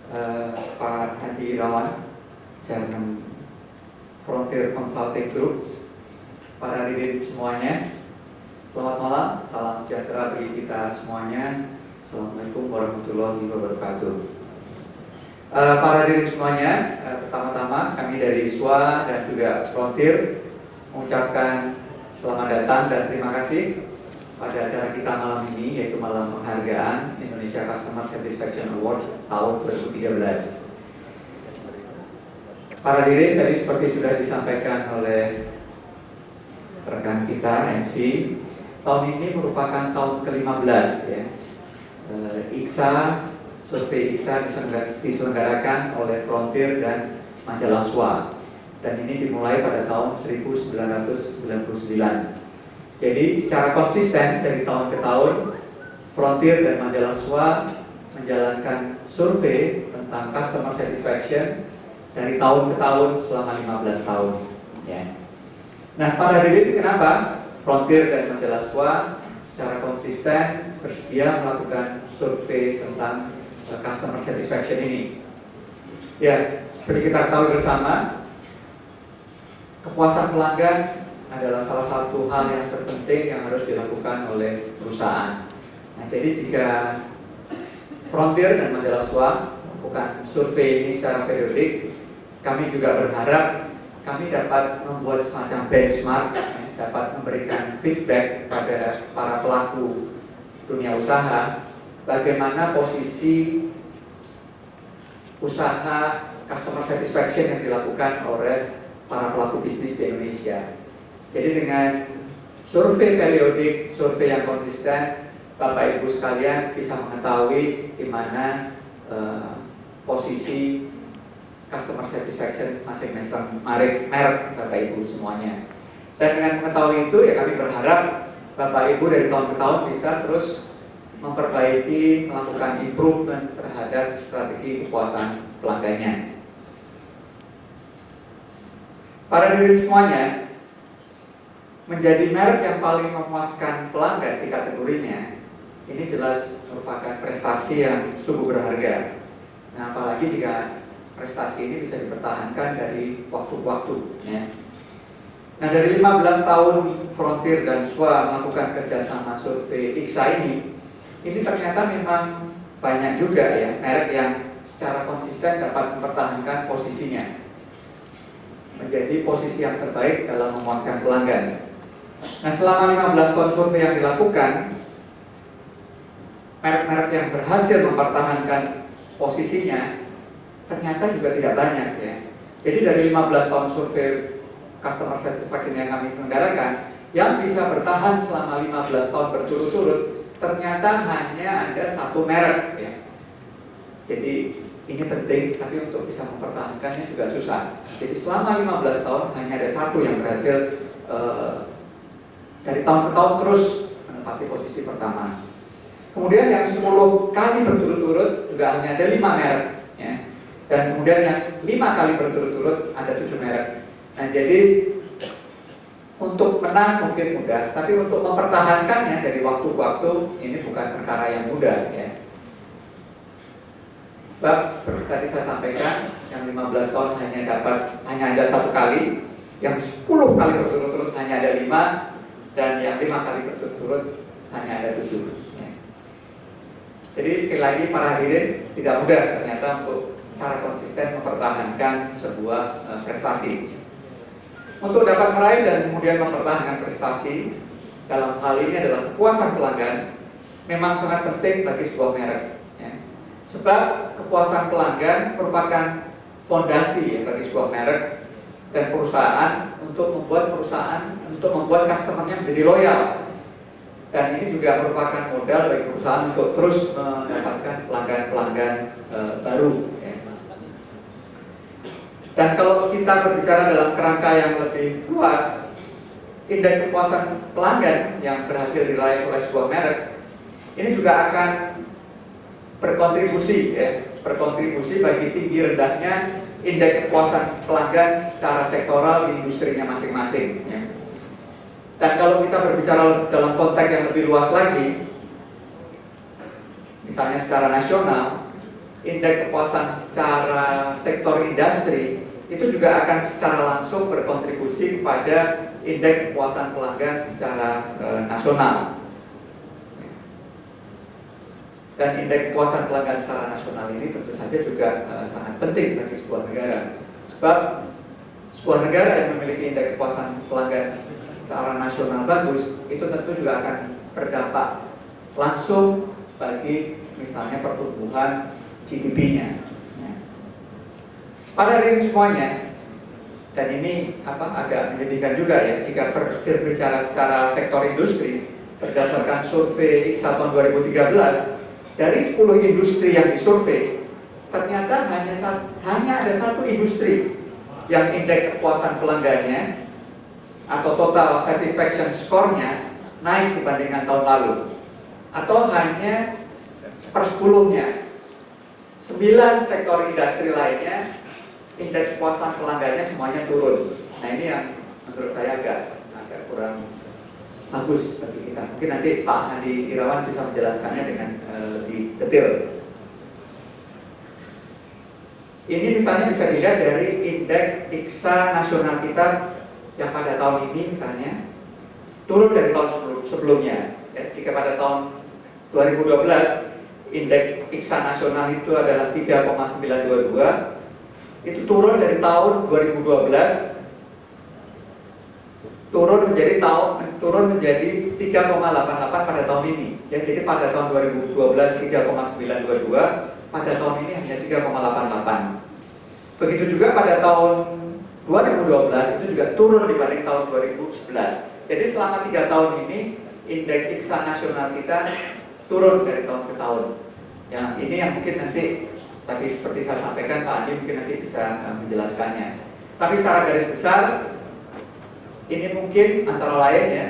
Pak Hadi Irawan, Chairman Frontier Consulting Group, para hadirin semuanya, selamat malam, salam sejahtera bagi kita semuanya. Assalamualaikum warahmatullahi wabarakatuh. Para hadirin semuanya, pertama-tama kami dari SWA dan juga Frontier mengucapkan selamat datang dan terima kasih pada acara kita malam ini, yaitu malam penghargaan Indonesia Customer Satisfaction Award tahun 2013. Para hadirin, tadi seperti sudah disampaikan oleh rekan kita MC, tahun ini merupakan tahun ke-15 ya. IKSA, survei IKSA diselenggarakan oleh Frontier dan majalah SWA, dan ini dimulai pada tahun 1999. Jadi secara konsisten dari tahun ke tahun, Frontier dan majalah SWA menjalankan survei tentang customer satisfaction dari tahun ke tahun selama 15 tahun ya. Nah, pada hari ini kenapa Frontier dan majalah SWA secara konsisten bersedia melakukan survei tentang customer satisfaction ini? Ya, seperti kita tahu bersama, kepuasan pelanggan adalah salah satu hal yang terpenting yang harus dilakukan oleh perusahaan. Nah, jadi jika Frontier dan majalah SWA melakukan survei ini secara periodik, kami juga berharap kami dapat membuat semacam benchmark, dapat memberikan feedback kepada para pelaku dunia usaha bagaimana posisi usaha customer satisfaction yang dilakukan oleh para pelaku bisnis di Indonesia. Jadi dengan survei periodik, survei yang konsisten, Bapak Ibu sekalian bisa mengetahui di mana posisi customer satisfaction masing-masing merek Bapak Ibu semuanya. Dan dengan mengetahui itu ya kami berharap Bapak Ibu dari tahun ke tahun bisa terus memperbaiki, melakukan improvement terhadap strategi kepuasan pelanggannya. Para hadirin semuanya, menjadi merek yang paling memuaskan pelanggan di kategorinya, ini jelas merupakan prestasi yang sungguh berharga. Nah, apalagi jika prestasi ini bisa dipertahankan dari waktu ke waktu ya. Nah, dari 15 tahun Frontier dan SWA melakukan kerjasama survei IKSA ini ternyata memang banyak juga ya merek yang secara konsisten dapat mempertahankan posisinya menjadi posisi yang terbaik dalam memuaskan pelanggan. Nah, selama 15 tahun survei yang dilakukan, merek-merek yang berhasil mempertahankan posisinya ternyata juga tidak banyak ya. Jadi dari 15 tahun survei customer satisfaction yang kami selenggarakan, yang bisa bertahan selama 15 tahun berturut-turut ternyata hanya ada satu merek ya. Jadi ini penting, tapi untuk bisa mempertahankannya juga susah. Jadi selama 15 tahun hanya ada satu yang berhasil dari tahun ke tahun terus menempati posisi pertama. Kemudian yang 10 kali berturut-turut juga hanya ada 5 merek ya. Dan kemudian yang 5 kali berturut-turut ada 7 merek. Nah, jadi untuk menang mungkin mudah, tapi untuk mempertahankannya dari waktu ke waktu ini bukan perkara yang mudah ya. Sebab seperti tadi saya sampaikan, yang 15 tahun hanya ada satu kali, yang 10 kali berturut-turut hanya ada 5, dan yang 5 kali berturut-turut hanya ada 7 ya. Jadi sekali lagi para hadirin, tidak mudah ternyata untuk secara konsisten mempertahankan sebuah prestasi. Untuk dapat meraih dan kemudian mempertahankan prestasi dalam hal ini adalah kepuasan pelanggan memang sangat penting bagi sebuah merek ya. Sebab kepuasan pelanggan merupakan fondasi ya, bagi sebuah merek dan perusahaan untuk membuat customer-nya menjadi loyal. Dan ini juga merupakan modal bagi perusahaan untuk terus mendapatkan pelanggan-pelanggan baru ya. Dan kalau kita berbicara dalam kerangka yang lebih luas, indeks kepuasan pelanggan yang berhasil diraih oleh sebuah merek ini juga akan berkontribusi bagi tinggi rendahnya indeks kepuasan pelanggan secara sektoral di industrinya masing-masing ya. Dan kalau kita berbicara dalam konteks yang lebih luas lagi, misalnya secara nasional, indeks kepuasan secara sektor industri itu juga akan secara langsung berkontribusi kepada indeks kepuasan pelanggan secara nasional. Dan indeks kepuasan pelanggan secara nasional ini tentu saja juga sangat penting bagi sebuah negara. Sebab sebuah negara yang memiliki indeks kepuasan pelanggan secara nasional bagus, itu tentu juga akan berdampak langsung bagi misalnya pertumbuhan GDP-nya. Pada hari ini semuanya, dan ini agak menyedihkan juga ya, jika berbicara secara sektor industri, berdasarkan survei IKSA tahun 2013, dari 10 industri yang disurvei, ternyata hanya ada satu industri yang indeks kepuasan pelanggannya atau total satisfaction score-nya naik dibandingkan tahun lalu, atau hanya sepersepuluhnya. 9 sektor industri lainnya indeks kepuasan pelanggannya semuanya turun. Nah, ini yang menurut saya agak kurang bagus bagi kita. Mungkin nanti Pak Hadi Irawan bisa menjelaskannya dengan lebih detail. Ini misalnya bisa dilihat dari indeks IKSA nasional kita yang pada tahun ini misalnya turun dari tahun sebelumnya. Ya, jika pada tahun 2012 indeks IKSA nasional itu adalah 3,922, itu turun dari tahun 2012 turun menjadi 3,88 pada tahun ini. Ya, jadi pada tahun 2012 3,922, pada tahun ini hanya 3,88. Begitu juga pada tahun 2012 itu juga turun dibanding tahun 2011. Jadi selama 3 tahun ini indeks IKSA nasional kita turun dari tahun ke tahun. Yang ini yang mungkin nanti tadi seperti saya sampaikan, Pak Andi mungkin nanti bisa menjelaskannya. Tapi secara garis besar ini mungkin antara lain ya,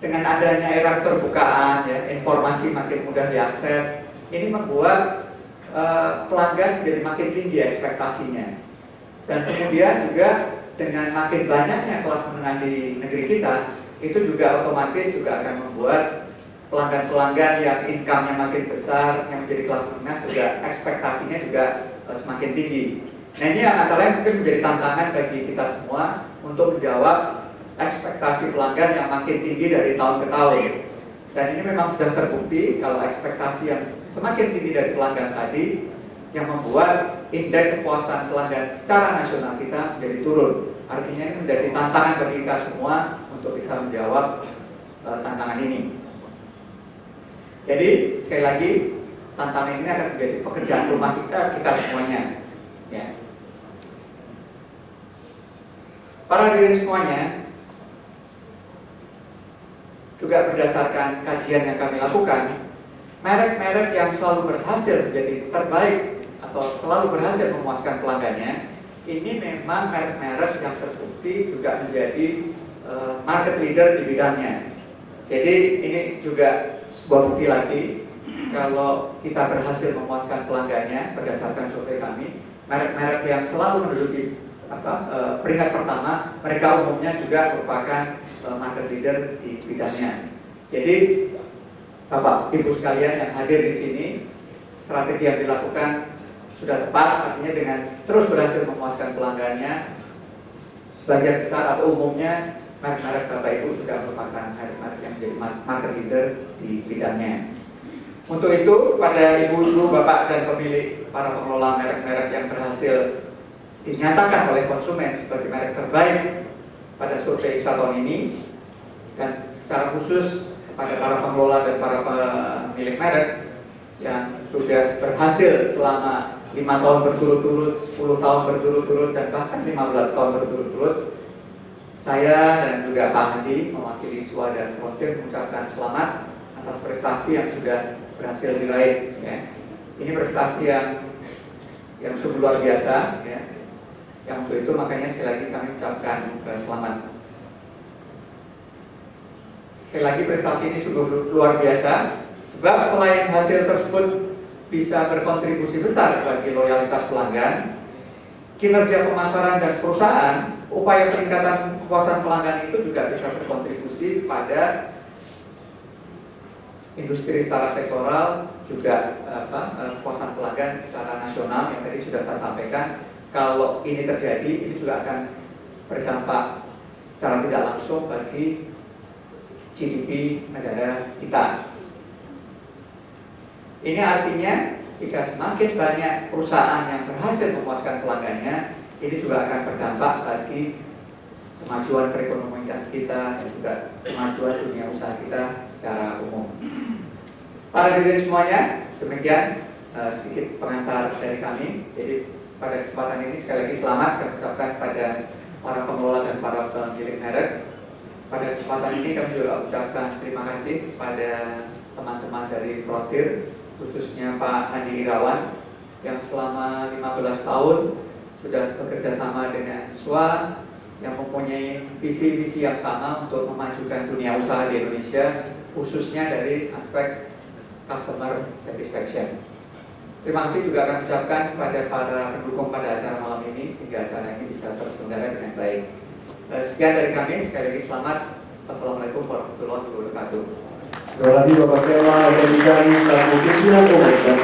dengan adanya era keterbukaan ya, informasi makin mudah diakses, ini membuat pelanggan jadi makin tinggi ekspektasinya. Dan kemudian juga dengan makin banyaknya kelas menengah di negeri kita, itu juga otomatis juga akan membuat pelanggan-pelanggan yang income-nya makin besar, yang menjadi kelas menengah juga ekspektasinya juga semakin tinggi. Nah, ini yang antara lain mungkin menjadi tantangan bagi kita semua untuk menjawab ekspektasi pelanggan yang makin tinggi dari tahun ke tahun. Dan ini memang sudah terbukti kalau ekspektasi yang semakin tinggi dari pelanggan tadi yang membuat indeks kepuasan pelanggan secara nasional kita menjadi turun. Artinya ini menjadi tantangan bagi kita semua untuk bisa menjawab tantangan ini. Jadi sekali lagi tantangan ini akan menjadi pekerjaan rumah kita semuanya. Ya. Para hadirin semuanya, juga berdasarkan kajian yang kami lakukan, merek-merek yang selalu berhasil menjadi terbaik atau selalu berhasil memuaskan pelanggannya, ini memang merek-merek yang terbukti juga menjadi market leader di bidangnya. Jadi ini juga sebuah bukti lagi kalau kita berhasil memuaskan pelanggannya berdasarkan survei kami, merek-merek yang selalu menduduki peringkat pertama, mereka umumnya juga merupakan market leader di bidangnya. Jadi Bapak Ibu sekalian yang hadir di sini, strategi yang dilakukan sudah tepat, artinya dengan terus berhasil memuaskan pelanggannya, sebagian besar atau umumnya merek-merek Bapak Ibu sudah merupakan merek-merek yang menjadi market leader di bidangnya. Untuk itu, pada Ibu-Ibu, Bapak dan pemilik, para pengelola merek-merek yang berhasil dinyatakan oleh konsumen sebagai merek terbaik pada survei IKSA tahun ini, dan secara khusus pada para pengelola dan para pemilik merek yang sudah berhasil selama 5 tahun berturut-turut, 10 tahun berturut-turut, dan bahkan 15 tahun berturut-turut, saya dan juga Pak Hadi mewakili SWA dan Frontier mengucapkan selamat atas prestasi yang sudah berhasil diraih. Ya. Ini prestasi yang sungguh luar biasa. Ya. Yang untuk itu makanya sekali lagi kami ucapkan selamat. Sekali lagi prestasi ini sungguh luar biasa, sebab selain hasil tersebut bisa berkontribusi besar bagi loyalitas pelanggan, kinerja pemasaran dan perusahaan, upaya peningkatan kepuasan pelanggan itu juga bisa berkontribusi pada industri secara sektoral, juga kepuasan pelanggan secara nasional yang tadi sudah saya sampaikan. Kalau ini terjadi, ini juga akan berdampak secara tidak langsung bagi GDP negara kita. Ini artinya jika semakin banyak perusahaan yang berhasil memuaskan pelanggannya, ini juga akan berdampak bagi kemajuan perekonomian kita dan juga kemajuan dunia usaha kita secara umum. Para hadirin semuanya, demikian sedikit pengantar dari kami. Jadi pada kesempatan ini sekali lagi selamat kami ucapkan pada para pengelola dan para pemilik merek. Pada kesempatan ini kami juga ucapkan terima kasih pada teman-teman dari Frontier, khususnya Pak Andi Irawan yang selama 15 tahun sudah bekerja sama dengan SWA yang mempunyai visi-visi yang sama untuk memajukan dunia usaha di Indonesia, khususnya dari aspek customer satisfaction. Terima kasih juga kami ucapkan kepada para pendukung pada acara malam ini sehingga acara ini bisa terselenggara dengan baik. Sekian dari kami, sekali lagi selamat. Wassalamualaikum warahmatullahi wabarakatuh. Terima kasih Bapak Ketua Organisasi Pimpinan Umum dan